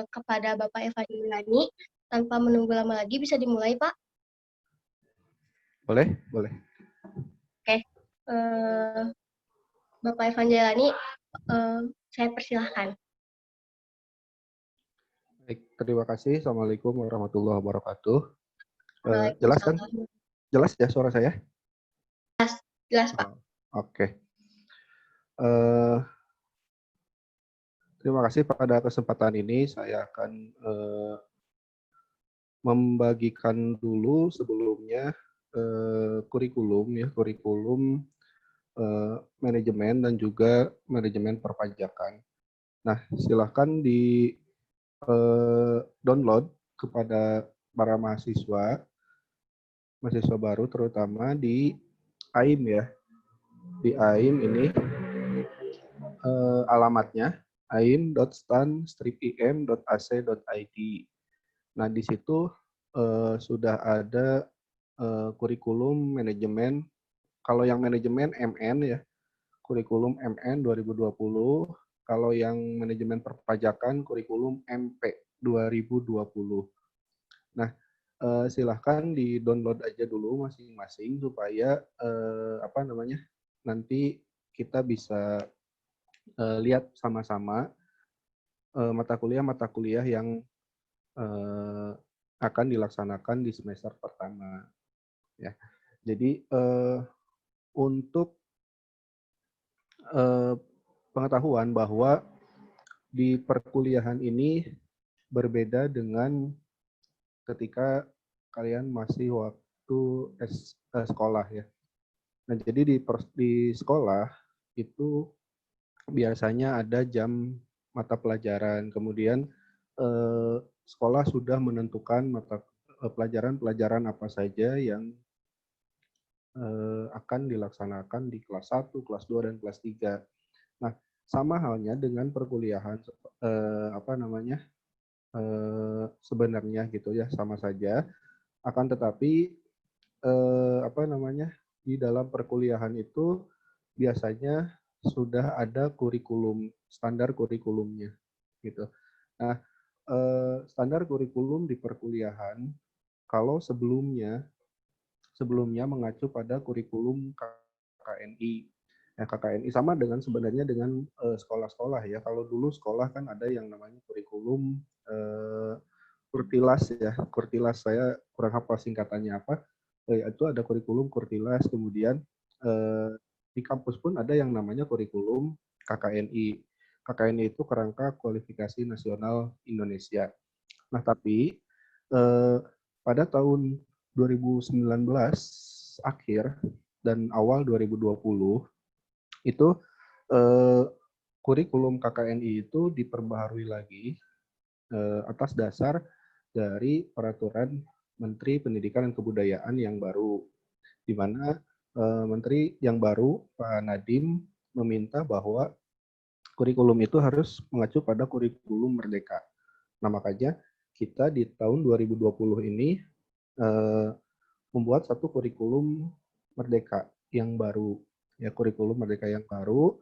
kepada Bapak Evan Ilani. Tanpa menunggu lama lagi, bisa dimulai, Pak? Boleh, boleh. Oke. Bapak Evan Jailani, saya persilahkan. Baik, terima kasih. Assalamualaikum warahmatullahi wabarakatuh. Jelas kan? Waalaikumsalam. Jelas ya suara saya? Jelas, Pak. Oke. Terima kasih pada kesempatan ini. Saya akan membagikan dulu sebelumnya kurikulum manajemen dan juga manajemen perpajakan. Nah, silahkan di download kepada para mahasiswa baru, terutama di AIM ya. Di AIM ini alamatnya aim.stan-im.ac.id. Nah, di situ sudah ada kurikulum manajemen. Kalau yang manajemen MN ya, kurikulum MN 2020. Kalau yang manajemen perpajakan, kurikulum MP 2020. Nah, silahkan di-download aja dulu masing-masing supaya nanti kita bisa lihat sama-sama mata kuliah yang akan dilaksanakan di semester pertama. Ya, jadi untuk pengetahuan bahwa di perkuliahan ini berbeda dengan ketika kalian masih waktu sekolah ya. Nah, jadi di sekolah itu biasanya ada jam mata pelajaran, kemudian sekolah sudah menentukan mata pelajaran apa saja yang akan dilaksanakan di kelas 1, kelas 2, dan kelas 3. Nah, sama halnya dengan perkuliahan sebenarnya gitu ya, sama saja. Akan tetapi di dalam perkuliahan itu biasanya sudah ada kurikulum, standar kurikulumnya gitu. Nah, standar kurikulum di perkuliahan kalau sebelumnya mengacu pada kurikulum KKNI. Ya, KKNI sama sebenarnya dengan sekolah-sekolah ya. Kalau dulu sekolah kan ada yang namanya kurikulum Kurtilas ya. Kurtilas saya kurang hafal singkatannya apa. Itu ada kurikulum Kurtilas, kemudian di kampus pun ada yang namanya kurikulum KKNI. KKNI itu Kerangka Kualifikasi Nasional Indonesia. Nah, tapi pada tahun 2019 akhir dan awal 2020 itu kurikulum KKNI itu diperbaharui lagi atas dasar dari peraturan Menteri Pendidikan dan Kebudayaan yang baru, di mana Menteri yang baru Pak Nadiem meminta bahwa kurikulum itu harus mengacu pada kurikulum Merdeka. Nah, makanya kita di tahun 2020 ini membuat satu kurikulum Merdeka yang baru, ya, kurikulum Merdeka yang baru,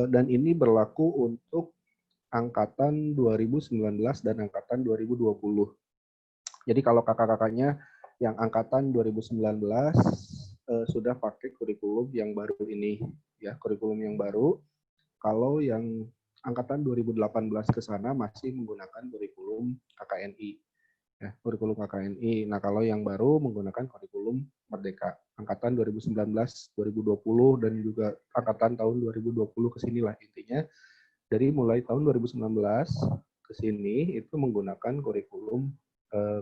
dan ini berlaku untuk angkatan 2019 dan angkatan 2020. Jadi kalau kakak-kakaknya yang angkatan 2019 sudah pakai kurikulum yang baru ini, ya, kurikulum yang baru. Kalau yang angkatan 2018 ke sana masih menggunakan kurikulum KKNI. Ya, kurikulum KKNI. Nah, kalau yang baru menggunakan kurikulum Merdeka. Angkatan 2019, 2020, dan juga angkatan tahun 2020 ke sinilah intinya. Dari mulai tahun 2019 ke sini itu menggunakan kurikulum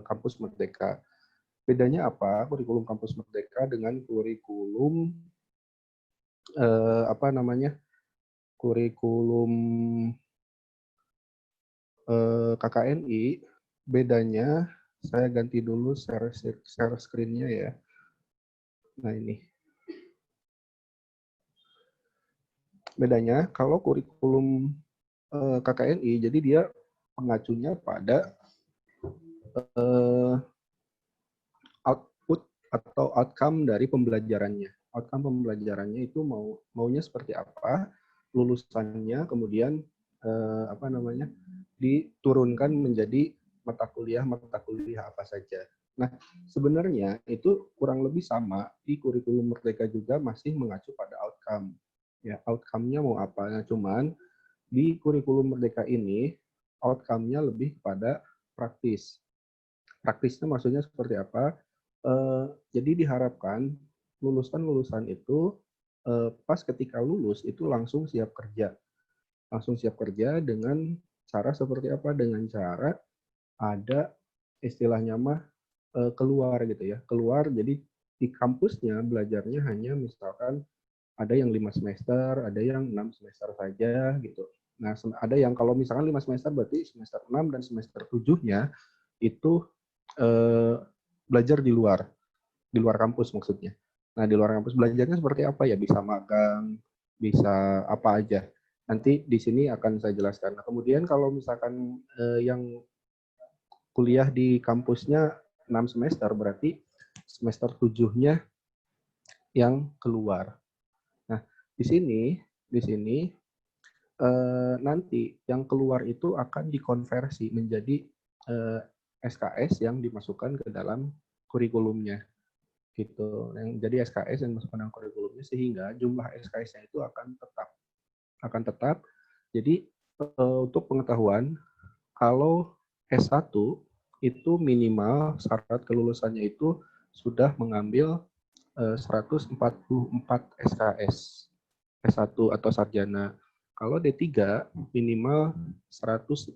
Kampus Merdeka. Bedanya apa kurikulum Kampus Merdeka dengan kurikulum kurikulum KKNI? Bedanya, saya ganti dulu share screen-nya ya. Nah, ini. Bedanya, kalau kurikulum KKNI, jadi dia mengacunya pada output atau outcome dari pembelajarannya. Outcome pembelajarannya itu maunya seperti apa, lulusannya, kemudian diturunkan menjadi mata kuliah apa saja. Nah, sebenarnya itu kurang lebih sama di kurikulum Merdeka juga masih mengacu pada outcome. Ya, outcome-nya mau apa? Nah, cuman di kurikulum Merdeka ini outcome-nya lebih kepada praktis. Praktisnya maksudnya seperti apa? Jadi diharapkan lulusan-lulusan itu pas ketika lulus itu langsung siap kerja. Langsung siap kerja dengan cara seperti apa? Dengan cara ada istilahnya mah keluar gitu ya. Keluar jadi di kampusnya belajarnya hanya misalkan ada yang 5 semester, ada yang 6 semester saja gitu. Nah, ada yang kalau misalkan 5 semester berarti semester 6 dan semester 7-nya itu belajar di luar kampus maksudnya. Nah, di luar kampus belajarnya seperti apa ya? Bisa magang, bisa apa aja. Nanti di sini akan saya jelaskan. Nah, kemudian kalau misalkan yang kuliah di kampusnya 6 semester, berarti semester 7-nya yang keluar. Nah, di sini nanti yang keluar itu akan dikonversi menjadi SKS yang dimasukkan ke dalam kurikulumnya gitu. Yang jadi SKS yang dimasukkan dalam kurikulumnya sehingga jumlah SKS-nya itu akan tetap. Jadi untuk pengetahuan kalau S1 itu minimal syarat kelulusannya itu sudah mengambil 144 SKS S1 atau sarjana. Kalau D3 minimal 110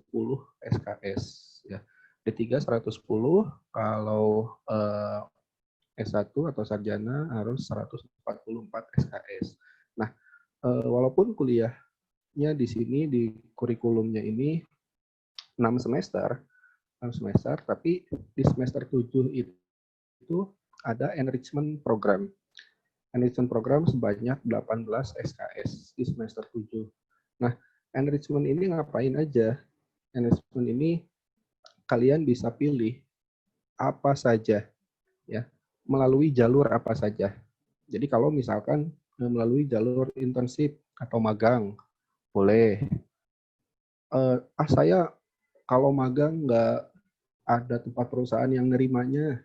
SKS ya. D3 110, kalau S1 atau sarjana harus 144 SKS. Nah, walaupun kuliahnya di sini di kurikulumnya ini 6 semester, 6 semester, tapi di semester 7 itu ada enrichment program. Enrichment program sebanyak 18 SKS di semester 7. Nah, enrichment ini ngapain aja? Enrichment ini kalian bisa pilih apa saja ya, melalui jalur apa saja. Jadi kalau misalkan melalui jalur internship atau magang, boleh. Saya kalau magang nggak ada tempat perusahaan yang nerimanya,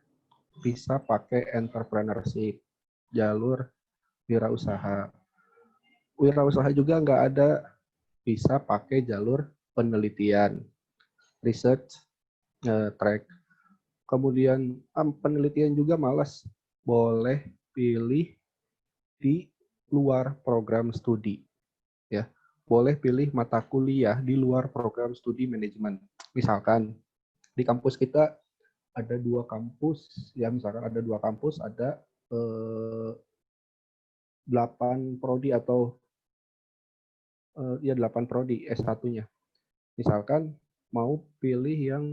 bisa pakai entrepreneurship, jalur wirausaha. Wirausaha juga nggak ada, bisa pakai jalur penelitian, research track. Kemudian penelitian juga malas, boleh pilih di luar program studi. Ya, boleh pilih mata kuliah di luar program studi manajemen. Misalkan di kampus kita ada 2 kampus, ya misalkan ada 2 kampus, ada 8 prodi atau ya 8 prodi S1-nya. Misalkan mau pilih yang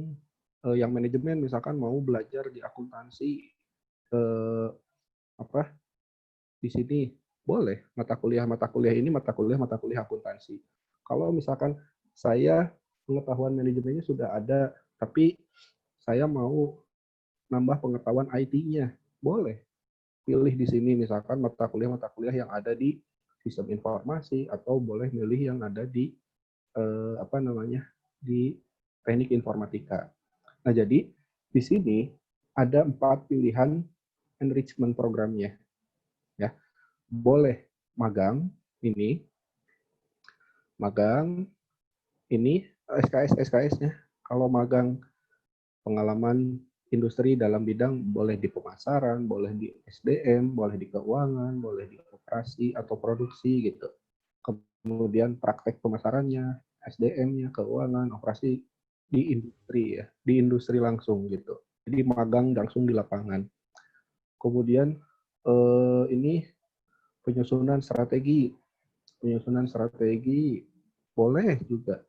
manajemen, misalkan mau belajar di akuntansi apa di sini, boleh mata kuliah ini mata kuliah akuntansi. Kalau misalkan saya pengetahuan manajemennya sudah ada, tapi saya mau nambah pengetahuan IT-nya, boleh pilih di sini misalkan mata kuliah yang ada di sistem informasi, atau boleh milih yang ada di di teknik informatika. Nah, jadi di sini ada 4 pilihan enrichment programnya. Ya, boleh magang ini SKS-nya. Kalau magang pengalaman industri dalam bidang, boleh di pemasaran, boleh di SDM, boleh di keuangan, boleh di operasi atau produksi gitu. Kemudian praktek pemasarannya, SDM-nya, keuangan, operasi di industri ya, di industri langsung gitu. Jadi magang langsung di lapangan. Kemudian ini penyusunan strategi boleh juga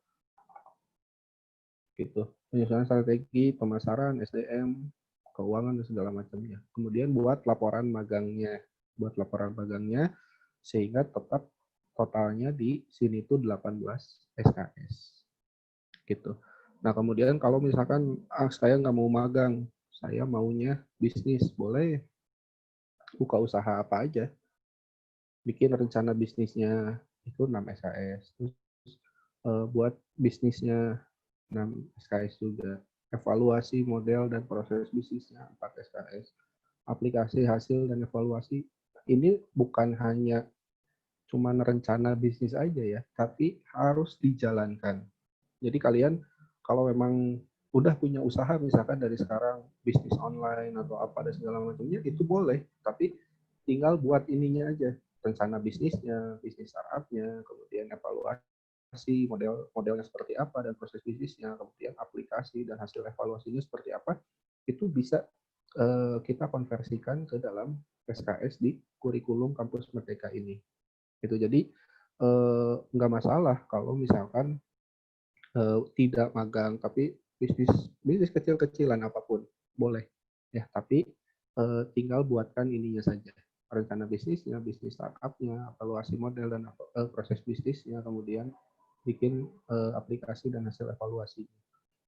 gitu. Penyusunan strategi pemasaran, SDM, keuangan dan segala macamnya. Kemudian buat laporan magangnya sehingga tetap totalnya di sini tuh 18 SKS gitu. Nah, kemudian kalau misalkan saya nggak mau magang, saya maunya bisnis, boleh buka usaha apa aja. Bikin rencana bisnisnya itu 6 SKS. Terus buat bisnisnya 6 SKS juga. Evaluasi model dan proses bisnisnya 4 SKS. Aplikasi hasil dan evaluasi. Ini bukan hanya cuman rencana bisnis aja ya, tapi harus dijalankan. Jadi kalian kalau memang udah punya usaha misalkan dari sekarang bisnis online atau apa dan segala macamnya itu boleh, tapi tinggal buat ininya aja, rencana bisnisnya, bisnis startupnya, kemudian evaluasi modelnya seperti apa dan proses bisnisnya, kemudian aplikasi dan hasil evaluasinya seperti apa, itu bisa kita konversikan ke dalam SKS di kurikulum kampus Merdeka ini. Itu jadi nggak masalah kalau misalkan tidak magang, tapi bisnis bisnis kecil-kecilan apapun boleh ya, tapi tinggal buatkan ininya saja, rencana bisnisnya, bisnis startupnya, evaluasi model dan proses bisnisnya, kemudian bikin aplikasi dan hasil evaluasi.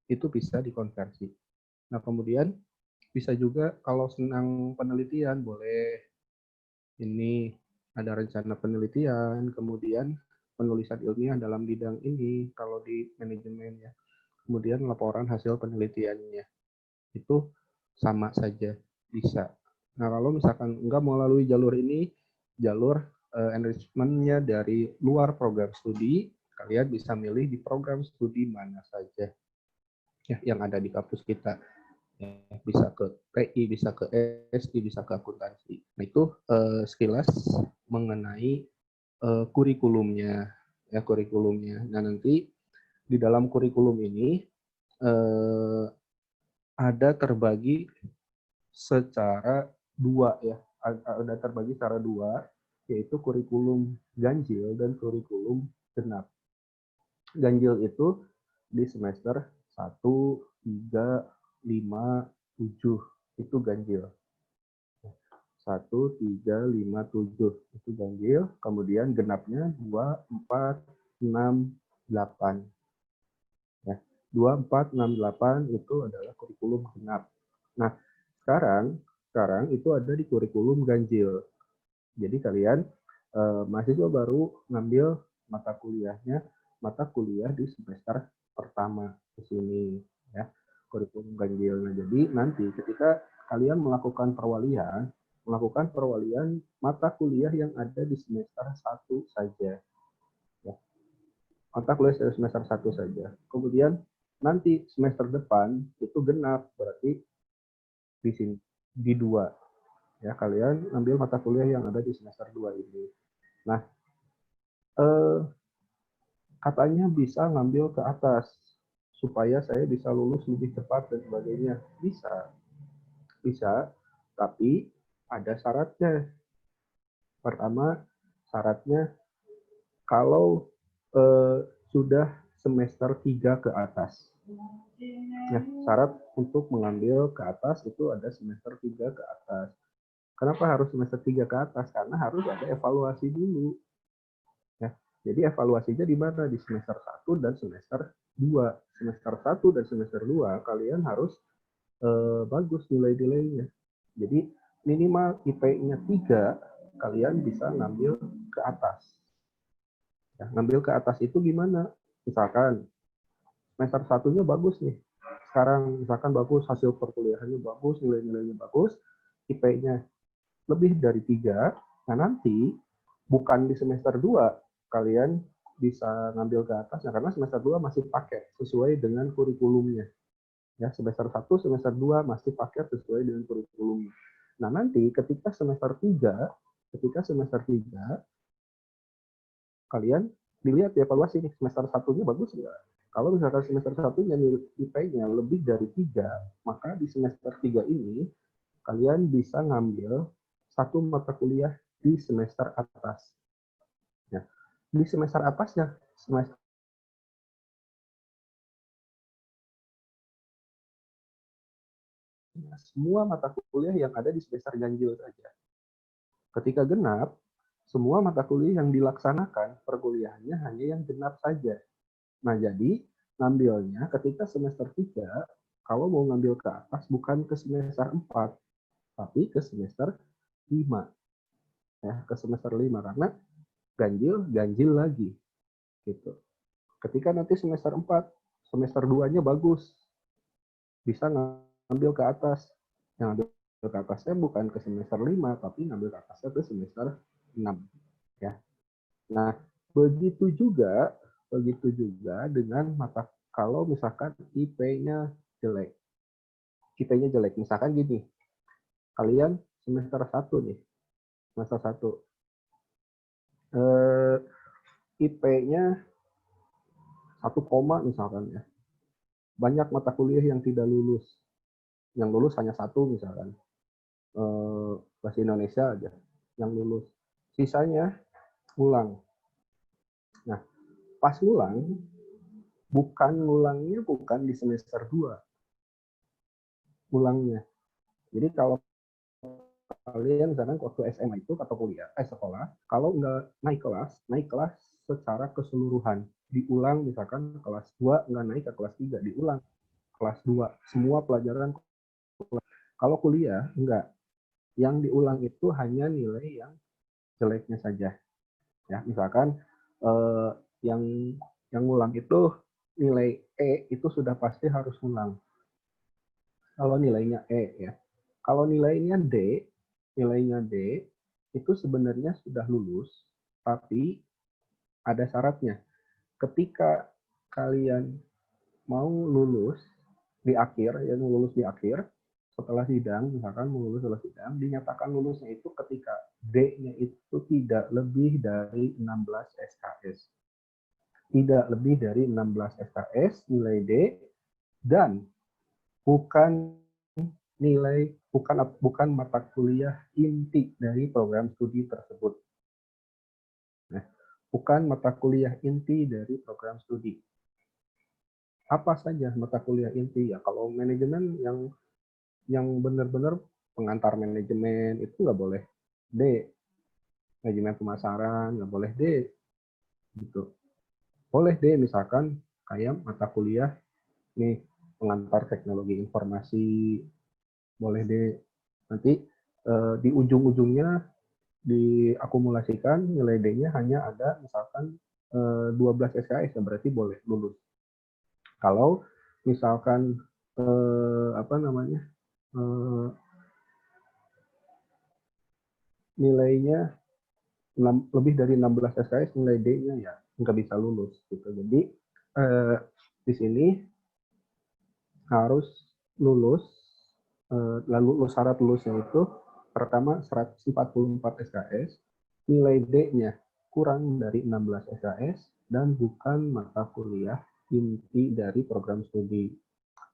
Itu bisa dikonversi. Nah kemudian bisa juga kalau senang penelitian boleh ini ada rencana penelitian, kemudian penulisan ilmiah dalam bidang ini kalau di manajemen ya. Kemudian laporan hasil penelitiannya. Itu sama saja bisa. Nah, kalau misalkan enggak melalui jalur ini, jalur enrichment-nya dari luar program studi, kalian bisa milih di program studi mana saja ya yang ada di kampus kita. Ya, bisa ke PI, bisa ke SI, bisa ke akuntansi. Nah, itu sekilas mengenai kurikulumnya ya, kurikulumnya. Nah, nanti di dalam kurikulum ini ada terbagi secara dua ya, ada terbagi secara dua, yaitu kurikulum ganjil dan kurikulum genap. Ganjil itu di semester 1, 3, 5, 7 itu ganjil. 1, 3, 5, 7 itu ganjil. Kemudian genapnya 2, 4, 6, 8. Ya, 2, 4, 6, 8 itu adalah kurikulum genap. Nah, sekarang itu ada di kurikulum ganjil. Jadi kalian mahasiswa baru ngambil mata kuliah di semester pertama di sini ya, kurikulum ganjil. Nah, jadi nanti ketika kalian melakukan perwalian mata kuliah yang ada di semester 1 saja. Ya. Mata kuliah dari semester 1 saja. Kemudian nanti semester depan itu genap, berarti di sini di 2. Ya, kalian ambil mata kuliah yang ada di semester 2 ini. Nah, katanya bisa ngambil ke atas supaya saya bisa lulus lebih cepat dan sebagainya. Bisa, tapi ada syaratnya. Pertama, syaratnya kalau sudah semester 3 ke atas. Ya, syarat untuk mengambil ke atas itu ada semester 3 ke atas. Kenapa harus semester 3 ke atas? Karena harus ada evaluasi dulu. Ya, jadi evaluasinya di mana? Di semester 1 dan semester 2. Semester 1 dan semester 2 kalian harus bagus nilai-nilainya. Jadi minimal IP-nya 3, kalian bisa ngambil ke atas. Ya, ngambil ke atas itu gimana? Misalkan semester 1-nya bagus nih. Sekarang misalkan bagus, hasil perkuliahannya bagus, nilai-nilainya bagus, IP-nya lebih dari 3, nah nanti bukan di semester 2 kalian bisa ngambil ke atas, ya, karena semester 2 masih paket sesuai dengan kurikulumnya. Ya, semester 1, semester 2 masih paket sesuai dengan kurikulumnya. Nah, nanti ketika semester 3 kalian dilihat di evaluasi nih, semester 1-nya bagus nggak? Kalau misalkan semester 1-nya IP-nya lebih dari 3, maka di semester 3 ini kalian bisa ngambil satu mata kuliah di semester atas. Ya. Di semester atasnya, semua mata kuliah yang ada di semester ganjil saja. Ketika genap, semua mata kuliah yang dilaksanakan perkuliahannya hanya yang genap saja. Nah, jadi ngambilnya ketika semester 3, kalau mau ngambil ke atas bukan ke semester 4, tapi ke semester 5. Ya, ke semester 5 karena ganjil lagi gitu. Ketika nanti semester 4, semester 2-nya bagus, bisa ngambil ke atas. Yang ngambil ke atasnya bukan ke semester 5, tapi ngambil ke atasnya ke semester 6. Ya. Nah, begitu juga dengan mata kalau misalkan IP-nya jelek. IP-nya jelek. Misalkan gini, kalian semester 1 nih, semester 1. IP-nya 1, misalkan ya. Banyak mata kuliah yang tidak lulus. Yang lulus hanya 1 misalkan. Bahasa Indonesia aja yang lulus. Sisanya ngulang. Nah, pas ngulang, ngulangnya bukan di semester 2. Ngulangnya. Jadi kalau kalian misalkan waktu SMA itu atau kuliah, sekolah, kalau nggak naik kelas secara keseluruhan. Diulang misalkan kelas 2 nggak naik ke kelas 3, diulang kelas 2. Semua pelajaran. Kalau kuliah, enggak. Yang diulang itu hanya nilai yang jeleknya saja. Ya, misalkan yang ngulang itu nilai E itu sudah pasti harus ulang. Kalau nilainya E ya. Kalau nilainya D itu sebenarnya sudah lulus, tapi ada syaratnya. Ketika kalian mau lulus di akhir, setelah sidang, misalkan mau lulus setelah sidang, dinyatakan lulusnya itu ketika D-nya itu tidak lebih dari 16 SKS. Tidak lebih dari 16 SKS nilai D, dan bukan mata kuliah inti dari program studi tersebut. Nah, bukan mata kuliah inti dari program studi. Apa saja mata kuliah inti? Ya, kalau manajemen yang benar-benar pengantar manajemen itu nggak boleh D. Manajemen pemasaran nggak boleh D. Gitu. Boleh D misalkan kayak mata kuliah nih pengantar teknologi informasi, boleh D. Nanti di ujung-ujungnya diakumulasikan nilai D-nya hanya ada misalkan 12 SKS, ya berarti boleh lulus. Kalau misalkan nilainya lebih dari 16 SKS, nilai D-nya ya nggak bisa lulus gitu. Jadi di sini harus lulus, lalu syarat lulusnya itu pertama 144 SKS, nilai D-nya kurang dari 16 SKS, dan bukan mata kuliah inti dari program studi.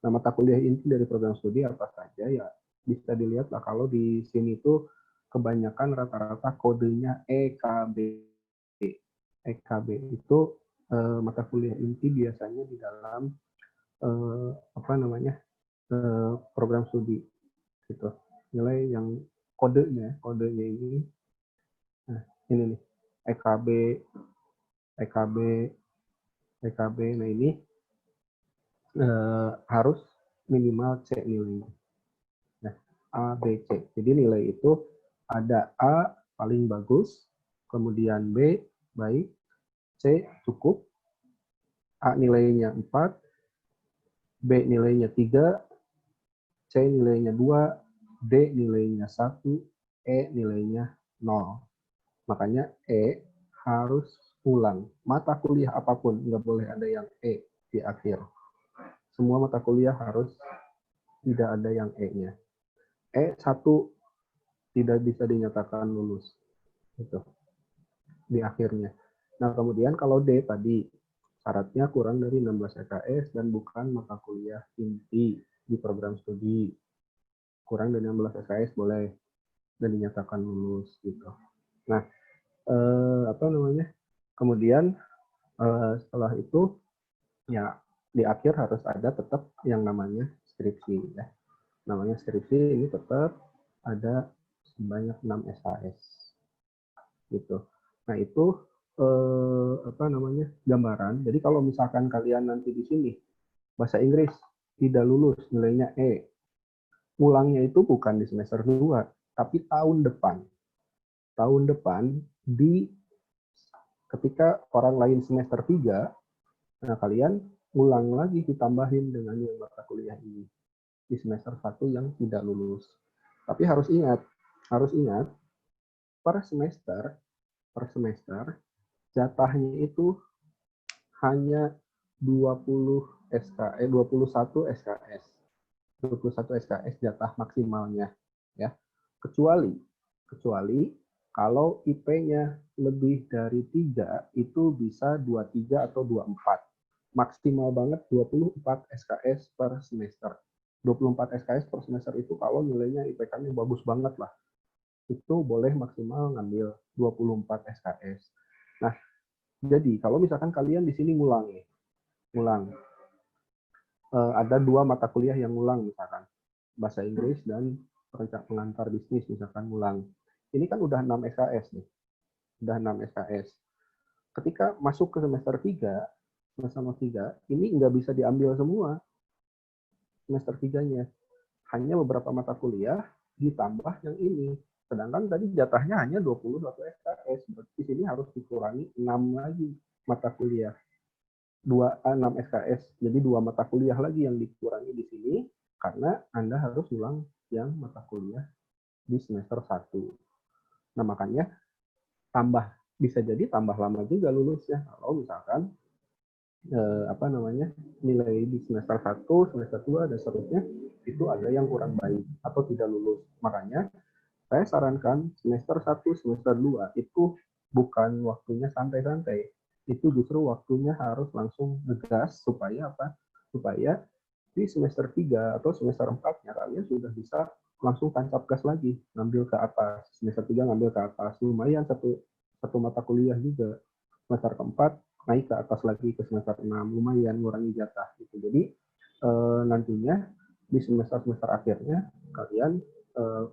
Nah, mata kuliah inti dari program studi apa saja ya bisa dilihat lah, kalau di sini tuh kebanyakan rata-rata kodenya EKB. EKB itu mata kuliah inti biasanya di dalam program studi gitu. Nilai yang kodenya ini, nah ini nih EKB. Nah ini harus minimal C nilainya. Nah, A, B, C. Jadi nilai itu ada A paling bagus, kemudian B baik, C cukup, A nilainya 4, B nilainya 3, C nilainya 2, D nilainya 1, E nilainya 0. Makanya E harus ulang. Mata kuliah apapun, nggak boleh ada yang E di akhir. Semua mata kuliah harus tidak ada yang E-nya. E1 tidak bisa dinyatakan lulus. Gitu. Di akhirnya. Nah, kemudian kalau D tadi, syaratnya kurang dari 16 SKS dan bukan mata kuliah inti di program studi. Kurang dari 16 SKS boleh dan dinyatakan lulus gitu. Nah, kemudian setelah itu ya di akhir harus ada tetap yang namanya skripsi ya. Namanya skripsi ini tetap ada sebanyak 6 SKS gitu. Nah, itu gambaran. Jadi kalau misalkan kalian nanti di sini bahasa Inggris tidak lulus nilainya E, ulangnya itu bukan di semester 2, tapi tahun depan. Tahun depan ketika orang lain semester 3, Nah, kalian ulang lagi ditambahin dengan yang mata kuliah ini di semester 1 yang tidak lulus. Tapi harus ingat per semester jatahnya itu hanya 20 SKS, 21 SKS. 21 SKS jatah maksimalnya ya. Kecuali kalau IP-nya lebih dari 3 itu bisa 23 atau 24. Maksimal banget 24 SKS per semester. 24 SKS per semester itu kalau nilainya IPK-nya bagus banget lah. Itu boleh maksimal ngambil 24 SKS. Nah, jadi kalau misalkan kalian di sini ngulang ada 2 mata kuliah yang ngulang misalkan bahasa Inggris dan pengantar bisnis misalkan ngulang. Ini kan udah 6 SKS nih. Udah 6 SKS. Ketika masuk ke semester 3, ini nggak bisa diambil semua semester 3-nya. Hanya beberapa mata kuliah ditambah yang ini. Sedangkan tadi jatahnya hanya 21 SKS. Berarti di sini harus dikurangi 6 lagi mata kuliah. 6 SKS. Jadi 2 mata kuliah lagi yang dikurangi di sini karena Anda harus ulang yang mata kuliah di semester 1. Nah, makanya bisa jadi tambah lama juga lulusnya kalau misalkan nilai di semester 1, semester 2 dan seterusnya itu ada yang kurang baik atau tidak lulus. Makanya saya sarankan semester 1, semester 2 itu bukan waktunya santai-santai. Itu justru waktunya harus langsung ngegas supaya apa? Supaya di semester 3 atau semester 4-nya kalian sudah bisa langsung tancap gas lagi, ngambil ke atas. Semester 3 ngambil ke atas. Lumayan satu mata kuliah juga. Semester keempat naik ke atas lagi ke semester 6. Lumayan ngurangi jatah gitu. Jadi nantinya di semester-semester akhirnya kalian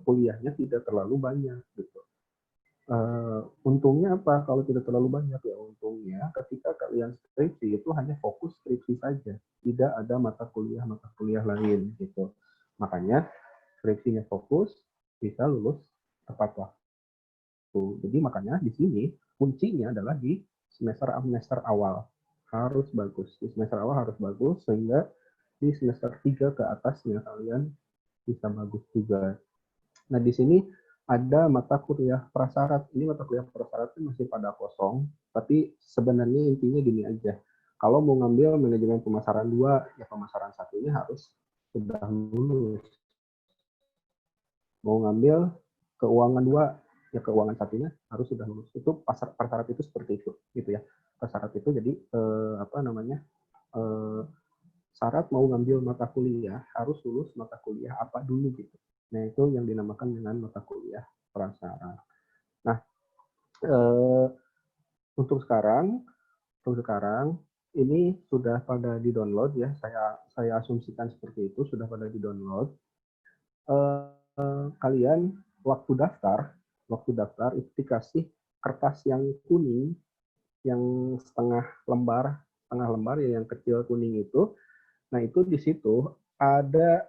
kuliahnya tidak terlalu banyak gitu. Untungnya apa kalau tidak terlalu banyak ya? Untungnya ketika kalian skripsi itu hanya fokus skripsi saja, tidak ada mata kuliah lain gitu. Makanya skripsinya fokus bisa lulus tepat waktu. Jadi makanya di sini kuncinya adalah di semester awal harus bagus. Di semester awal harus bagus sehingga di semester 3 ke atasnya kalian bisa bagus juga. Nah, di sini ada mata kuliah prasyarat. Ini mata kuliah prasyarat masih pada kosong, tapi sebenarnya intinya gini aja. Kalau mau ngambil manajemen pemasaran 2, ya pemasaran satunya harus sudah lulus. Mau ngambil keuangan 2, ya keuangan satunya harus sudah lulus. Itu prasyarat itu seperti itu, gitu ya. Prasyarat itu jadi syarat mau ngambil mata kuliah harus lulus mata kuliah apa dulu gitu. Nah, itu yang dinamakan dengan mata kuliah prasyarat. Nah, untuk sekarang ini sudah pada di-download ya. Saya asumsikan seperti itu, sudah pada di-download. Kalian waktu daftar itu dikasih kertas yang kuning, yang setengah lembar ya, yang kecil kuning itu. Nah, itu di situ ada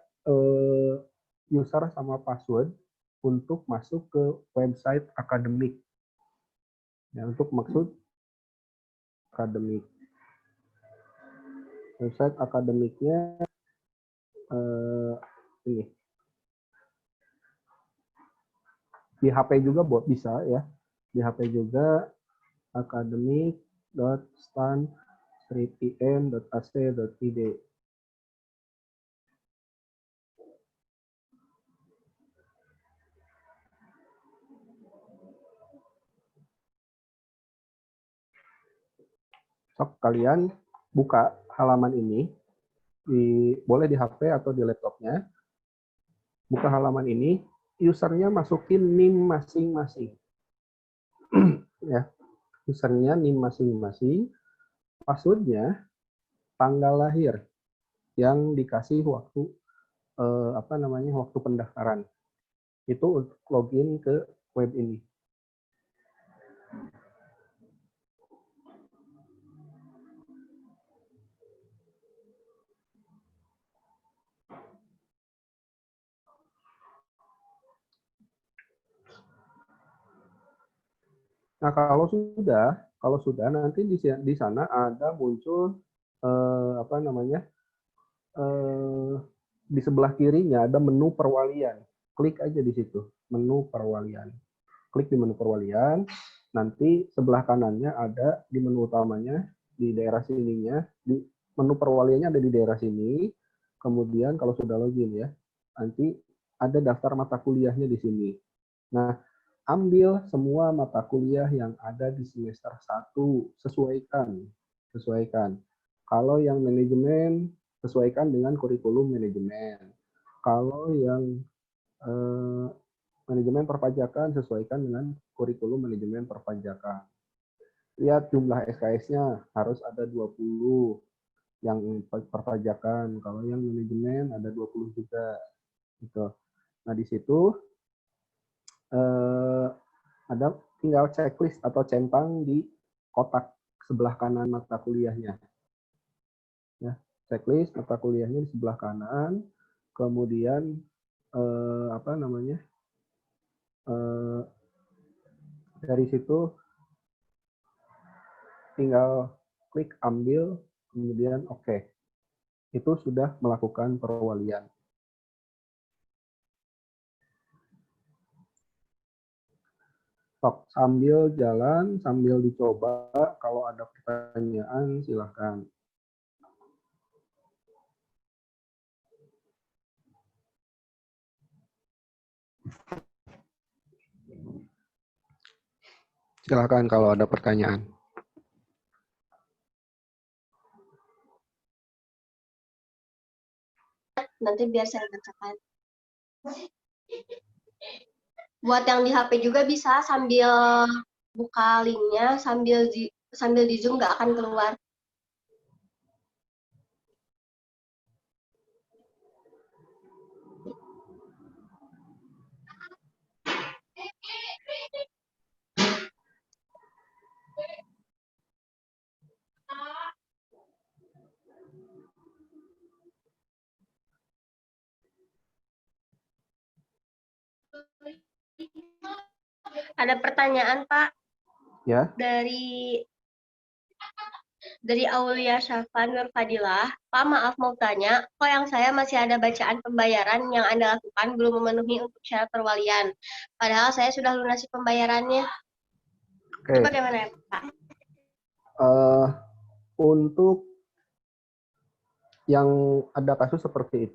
user sama password untuk masuk ke website akademik. Ya, untuk maksud akademik. Website akademiknya ini. Di HP juga bisa ya. Di HP juga academic.stan-pn.ac.id. So, kalian buka halaman ini, boleh di HP atau di laptopnya. Buka halaman ini, usernya masukin NIM masing-masing. Ya, usernya NIM masing-masing, passwordnya tanggal lahir yang dikasih waktu waktu pendaftaran. Itu untuk login ke web ini. Nah, kalau sudah nanti di sana ada muncul apa namanya, di sebelah kirinya ada menu perwalian. Klik aja di situ, menu perwalian. Klik di menu perwalian, nanti sebelah kanannya ada di menu utamanya, di daerah sininya, di menu perwaliannya ada di daerah sini. Kemudian kalau sudah login ya, nanti ada daftar mata kuliahnya di sini. Nah, ambil semua mata kuliah yang ada di semester 1, sesuaikan. Kalau yang manajemen, sesuaikan dengan kurikulum manajemen. Kalau yang manajemen perpajakan, sesuaikan dengan kurikulum manajemen perpajakan. Lihat jumlah SKS-nya, harus ada 20 yang perpajakan. Kalau yang manajemen ada 20 juga. Gitu. Nah, di situ ada tinggal checklist atau centang di kotak sebelah kanan mata kuliahnya. Ya, checklist mata kuliahnya di sebelah kanan. Kemudian apa namanya? Dari situ tinggal klik ambil, kemudian oke. Itu sudah melakukan perwalian. Sambil jalan, sambil dicoba, kalau ada pertanyaan silahkan. Silahkan kalau ada pertanyaan. Nanti biar saya bacakan. Buat yang di HP juga bisa sambil buka linknya, sambil di Zoom nggak akan keluar. Ada pertanyaan, Pak? Ya. Dari Aulia Syafan Nurfadilah. Pak, maaf mau tanya, kok yang saya masih ada bacaan pembayaran yang Anda lakukan belum memenuhi untuk syarat perwalian. Padahal saya sudah lunasi pembayarannya. Oke. Itu bagaimana ya, Pak? Untuk yang ada kasus seperti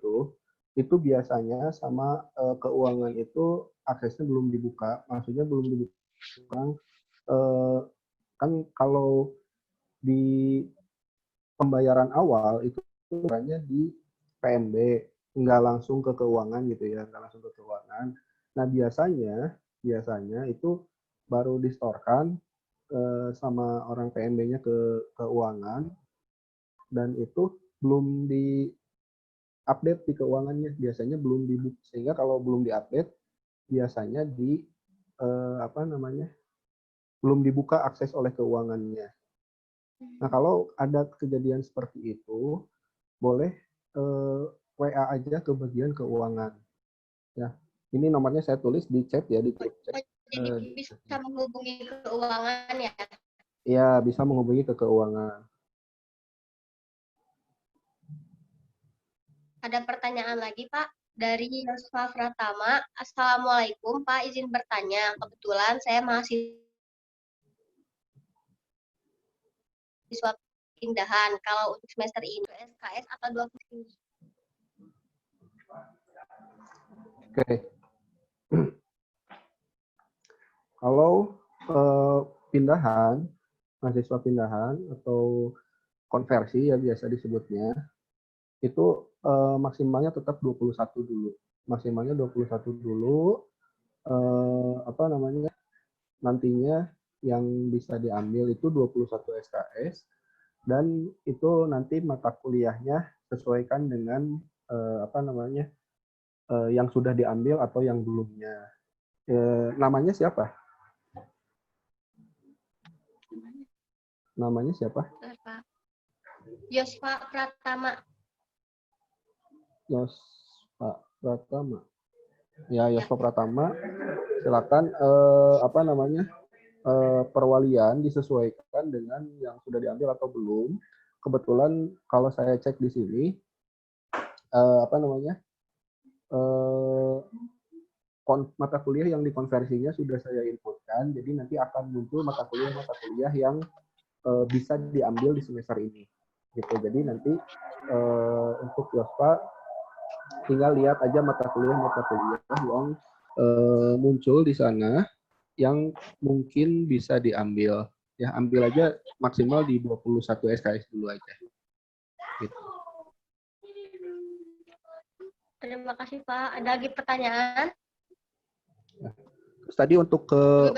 itu biasanya sama keuangan itu aksesnya belum dibuka, maksudnya belum dibuka. Kan kalau di pembayaran awal itu sebenarnya di PNB, nggak langsung ke keuangan gitu ya, nggak langsung ke keuangan. Nah biasanya itu baru distorkan sama orang PNB-nya ke keuangan, dan itu belum di update di keuangannya, biasanya belum dibuka, sehingga kalau belum diupdate biasanya di apa namanya, belum dibuka akses oleh keuangannya. Nah, kalau ada kejadian seperti itu, boleh WA aja ke bagian keuangan. Ya, ini nomornya saya tulis di chat ya, di grup chat. Jadi bisa menghubungi keuangan ya? Ya, bisa menghubungi ke keuangan. Ada pertanyaan lagi, Pak? Dari Yosfa Pratama. Assalamualaikum, Pak. Izin bertanya. Kebetulan saya mahasiswa pindahan. Kalau untuk semester ini SKS atau 20 ini? Oke. Kalau pindahan, mahasiswa pindahan atau konversi ya biasa disebutnya, itu maksimalnya tetap 21 dulu. Maksimalnya 21 dulu. Apa namanya? Nantinya yang bisa diambil itu 21 SKS, dan itu nanti mata kuliahnya sesuaikan dengan apa namanya? Yang sudah diambil atau yang belumnya. Namanya siapa? Namanya siapa? Yosfa Pratama. Yosfa Pratama. Ya, Yosfa Pratama. Silakan apa namanya? Perwalian disesuaikan dengan yang sudah diambil atau belum. kebetulan kalau saya cek di sini apa namanya mata kuliah yang dikonversinya sudah saya inputkan, jadi nanti akan muncul mata kuliah yang bisa diambil di semester ini. Gitu. Jadi nanti untuk Yospa tinggal lihat aja mata kuliah yang muncul di sana yang mungkin bisa diambil. Ya, ambil aja maksimal di 21 SKS dulu aja. Gitu. Terima kasih Pak. Ada lagi pertanyaan? Terus tadi untuk ke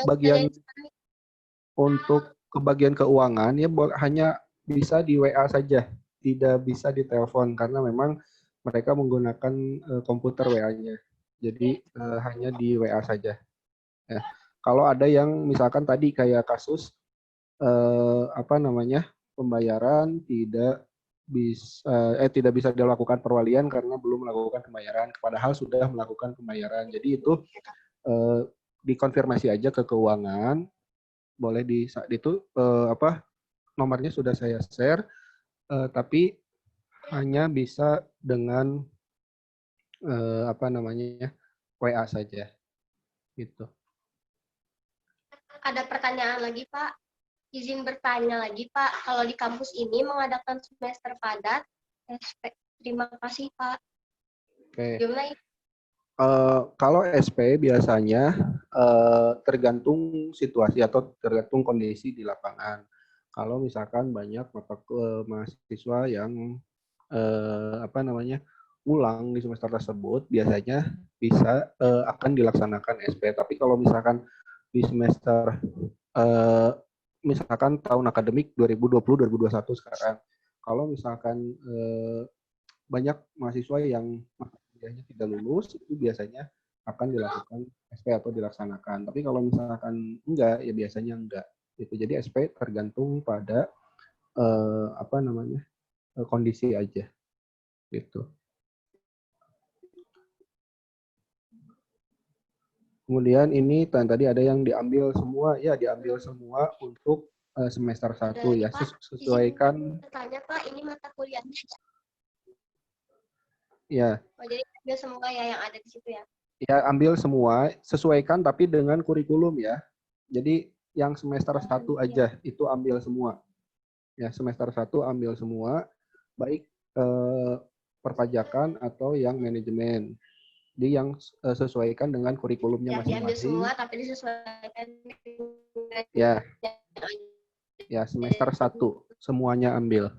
bagian keuangan ya hanya bisa di WA saja, tidak bisa di telepon karena memang mereka menggunakan komputer WA-nya. Jadi hanya di WA saja. Ya. Kalau ada yang misalkan tadi kayak kasus apa namanya pembayaran tidak bisa dilakukan perwalian karena belum melakukan pembayaran, padahal sudah melakukan pembayaran. Jadi itu dikonfirmasi aja ke keuangan, boleh itu apa nomornya sudah saya share, tapi hanya bisa dengan apa namanya WA saja, gitu. Ada pertanyaan lagi Pak. Izin bertanya lagi Pak, kalau di kampus ini mengadakan semester padat, terima kasih Pak. Oke. Gimana? Kalau SP biasanya tergantung situasi atau tergantung kondisi di lapangan. Kalau misalkan banyak mahasiswa yang apa namanya ulang di semester tersebut, biasanya bisa akan dilaksanakan SP. Tapi kalau misalkan di semester misalkan tahun akademik 2020-2021 sekarang, kalau misalkan banyak mahasiswa yang kuliahnya tidak lulus, itu biasanya akan dilakukan SP atau dilaksanakan. Tapi kalau misalkan enggak, ya biasanya enggak. Gitu. Jadi SP tergantung pada apa namanya kondisi aja. Gitu. Kemudian ini tadi ada yang diambil semua, ya diambil semua untuk semester 1 ya. Sesuaikan. Tanya Pak, ini mata kuliahnya. Ya. Oh, jadi ambil semua ya yang ada di situ ya? Ya, ambil semua, sesuaikan tapi dengan kurikulum ya. Jadi yang semester 1 aja itu ambil semua. Ya, semester 1 ambil semua, baik perpajakan atau yang manajemen. Jadi yang sesuaikan dengan kurikulumnya masing-masing. Diambil semua tapi disesuaikan dengan ya. Ya, semester 1 semuanya ambil.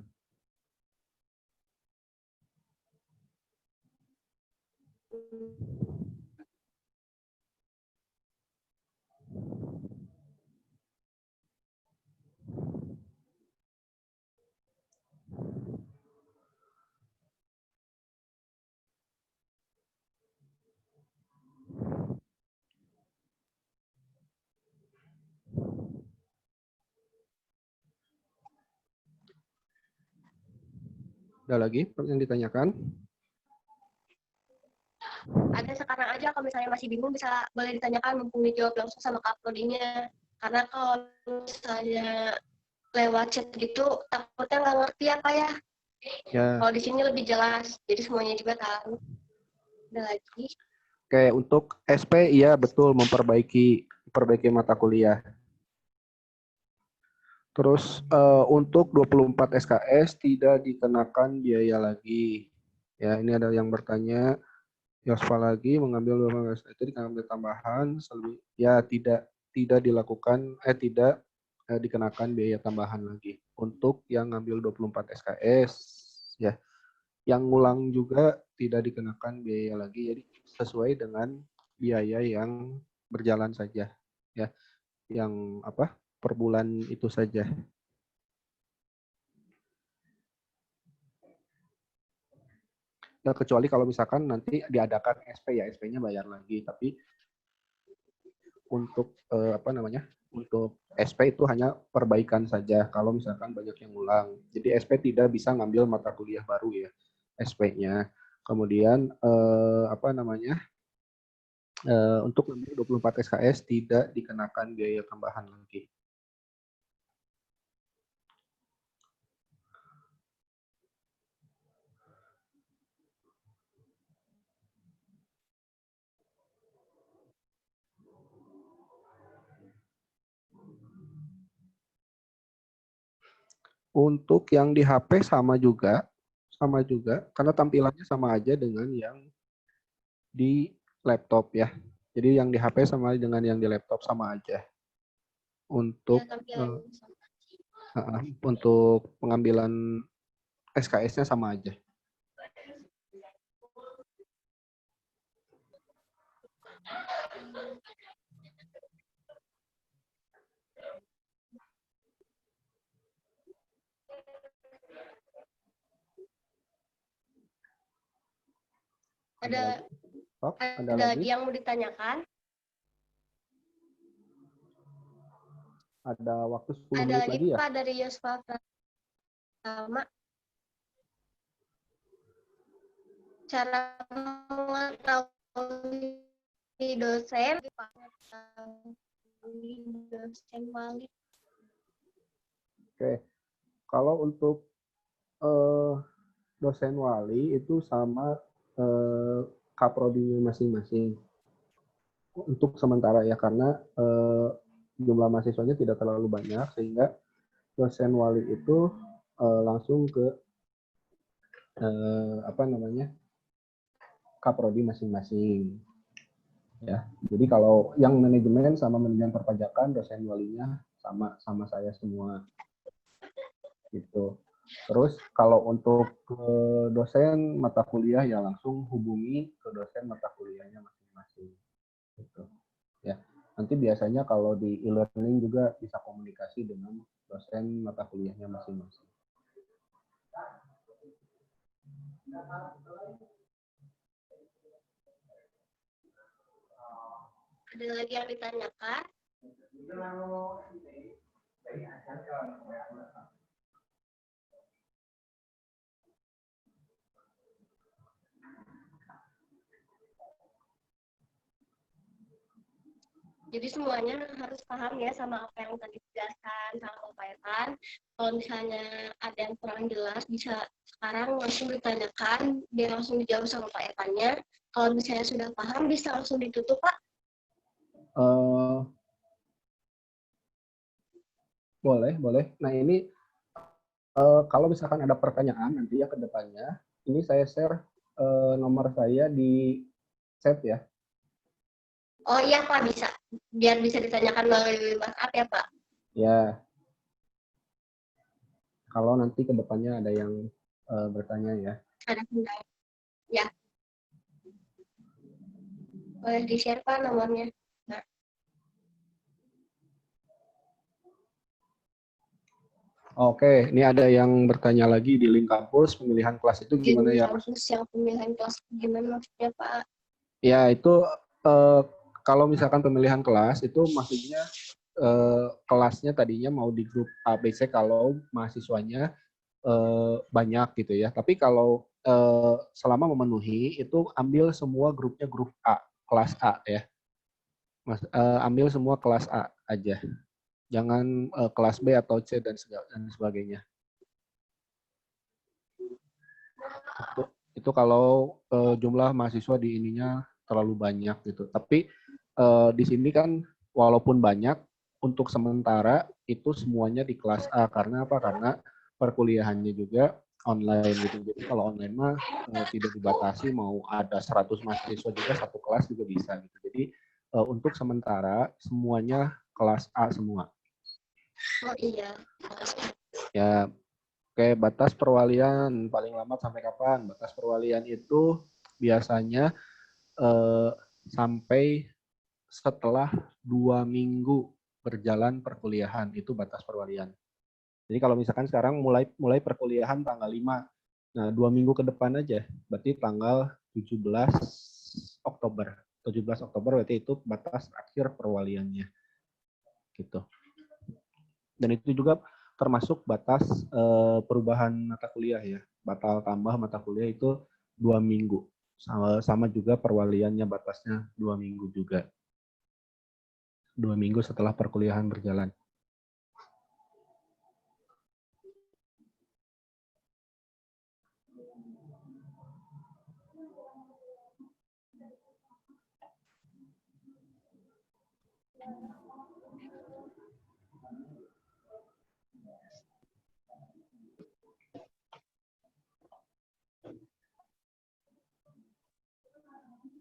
Ada lagi yang ditanyakan? Ada sekarang aja, kalau misalnya masih bingung bisa boleh ditanyakan, mumpung dijawab langsung sama Kak Prodinya. Karena kalau misalnya lewat chat gitu, takutnya nggak ngerti apa ya. Kalau di sini lebih jelas, jadi semuanya juga tahu. Ada lagi? Oke, untuk SP iya betul memperbaiki mata kuliah. Terus untuk 24 SKS tidak dikenakan biaya lagi. Ya, ini ada yang bertanya, Yosfa lagi mengambil 24 SKS itu dikenakan tambahan, ya tidak dilakukan tidak dikenakan biaya tambahan lagi. Untuk yang ngambil 24 SKS ya. Yang ngulang juga tidak dikenakan biaya lagi, jadi sesuai dengan biaya yang berjalan saja ya. Yang apa? Per bulan itu saja. Ya, kecuali kalau misalkan nanti diadakan SP ya, SP-nya bayar lagi. Tapi untuk apa namanya? Untuk SP itu hanya perbaikan saja kalau misalkan banyak yang ulang. Jadi SP tidak bisa ngambil mata kuliah baru ya, SP-nya. Kemudian apa namanya? Untuk ngambil 24 SKS tidak dikenakan biaya tambahan lagi. Untuk yang di HP sama juga, karena tampilannya sama aja dengan yang di laptop ya. Jadi yang di HP sama dengan yang di laptop sama aja. Ya, Untuk tampilannya sama. untuk pengambilan SKS-nya sama aja. Ada Ada ada lagi? lagi yang mau ditanyakan? Ada waktu 10 Ada menit lagi lagi ya? Pak dari Yosfa Pratama. Cara mengetahui dosen, dosen wali. Oke, kalau untuk eh, dosen wali itu sama kaprodinya masing-masing. Untuk sementara ya, karena jumlah mahasiswanya tidak terlalu banyak, sehingga dosen wali itu langsung ke apa namanya kaprodi masing-masing. Ya, jadi kalau yang manajemen sama manajemen perpajakan dosen walinya sama saya semua gitu. Terus kalau untuk dosen mata kuliah ya langsung hubungi ke dosen mata kuliahnya masing-masing gitu. Ya, nanti biasanya kalau di e-learning juga bisa komunikasi dengan dosen mata kuliahnya masing-masing. Ada lagi yang ditanyakan? Jadi semuanya harus paham ya sama apa yang tadi dijelaskan sama Pak Evan. Kalau misalnya ada yang kurang jelas, bisa sekarang langsung ditanyakan, biar langsung dijawab sama Pak Evannya. Kalau misalnya sudah paham, bisa langsung ditutup, Pak. Boleh. Nah ini kalau misalkan ada pertanyaan nanti ya ke depannya, ini saya share nomor saya di chat ya. Oh iya Pak, bisa. Biar bisa ditanyakan melalui WhatsApp ya Pak. Ya, kalau nanti ke depannya ada yang bertanya ya. Ada kendala. Ya, boleh di-share Pak nomornya. Nah, Oke, ini ada yang bertanya lagi di link kampus pemilihan kelas itu di gimana ya Mas? kampus yang pemilihan kelas gimana maksudnya Pak? Ya itu eh, kalau misalkan pemilihan kelas itu maksudnya kelasnya tadinya mau di grup A, B, C kalau mahasiswanya banyak gitu ya. Tapi kalau selama memenuhi itu ambil semua grupnya grup A, kelas A ya. Mas, ambil semua kelas A aja. Jangan kelas B atau C dan sebagainya. Itu kalau jumlah mahasiswa di ininya terlalu banyak gitu. Tapi di sini kan walaupun banyak, untuk sementara itu semuanya di kelas A. Karena apa? Karena perkuliahannya juga online gitu. Jadi kalau online mah tidak dibatasi, mau ada 100 mahasiswa juga satu kelas juga bisa gitu. Jadi untuk sementara semuanya kelas A semua. Oh iya. Ya, oke, batas perwalian paling lambat sampai kapan? Batas perwalian itu biasanya eh, sampai setelah 2 minggu berjalan perkuliahan, itu batas perwalian. Jadi kalau misalkan sekarang mulai perkuliahan tanggal 5, nah 2 minggu ke depan aja, berarti tanggal 17 Oktober. 17 Oktober berarti itu batas akhir perwaliannya. Gitu. Dan itu juga termasuk batas perubahan mata kuliah ya. Batal tambah mata kuliah itu 2 minggu. Sama juga perwaliannya batasnya 2 minggu juga. 2 minggu setelah perkuliahan berjalan.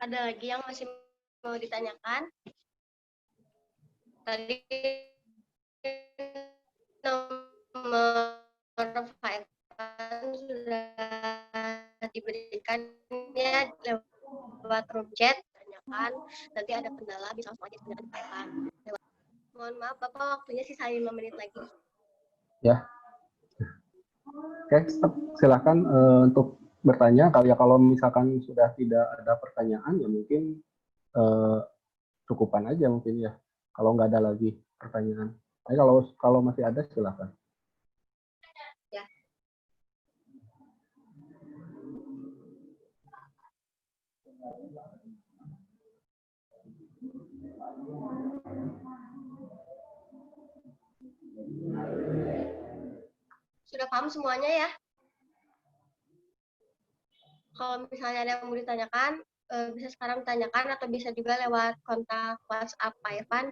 Ada lagi yang masih mau ditanyakan? Tadi nomor Pak Evan sudah diberikan ya lewat room chat. Tanyakan, nanti ada kendala bisa langsung aja dengan Pak Evan. Mohon maaf Bapak, waktunya sisa 5 menit lagi. Ya. Oke, silakan untuk bertanya. Kalau misalkan sudah tidak ada pertanyaan, ya mungkin cukupan aja mungkin ya. Kalau nggak ada lagi pertanyaan. Tapi kalau masih ada, silakan. Ya. Sudah paham semuanya ya? Kalau misalnya ada yang mau ditanyakan, bisa sekarang tanyakan atau bisa juga lewat kontak WhatsApp Pak Evan.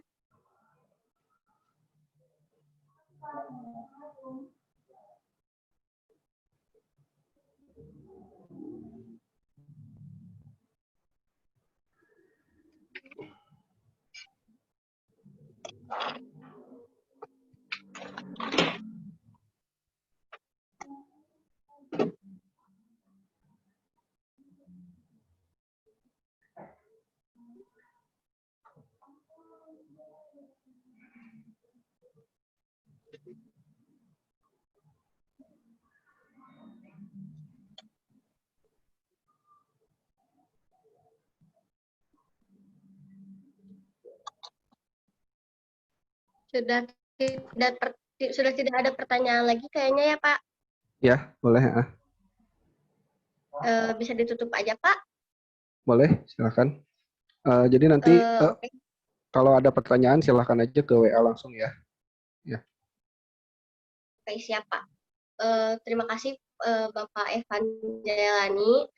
Sudah tidak ada pertanyaan lagi kayaknya ya Pak. Ya, boleh. Bisa ditutup aja Pak. Boleh, silakan. Jadi nanti Okay. kalau ada pertanyaan silakan aja ke WA langsung ya. Ya. Oke, siap Pak. Terima kasih Bapak Evan Jailani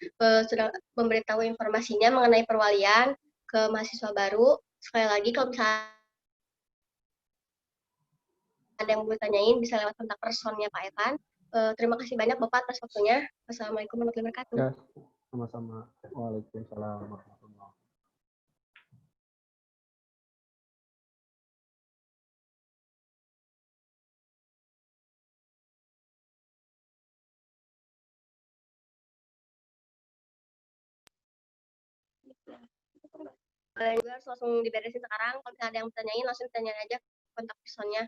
sudah memberitahu informasinya mengenai perwalian ke mahasiswa baru. Sekali lagi kalau misalnya ada yang mau ditanyain bisa lewat kontak personnya Pak Evan. Terima kasih banyak Bapak atas waktunya. Wassalamualaikum warahmatullahi wabarakatuh. Ya, sama-sama. Waalaikumsalam warahmatullahi wabarakatuh. Kalian juga harus langsung diberesin sekarang. Kalau misalnya ada yang bertanyain, langsung ditanyain aja kontak personnya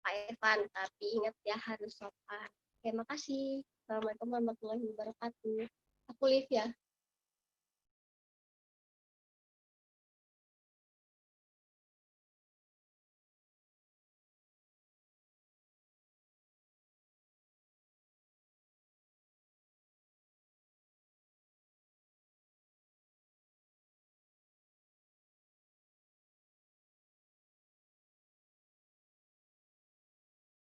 Pak Evan. Tapi ingat ya, harus sopan. Terima kasih. Assalamualaikum warahmatullahi wabarakatuh. Aku live ya.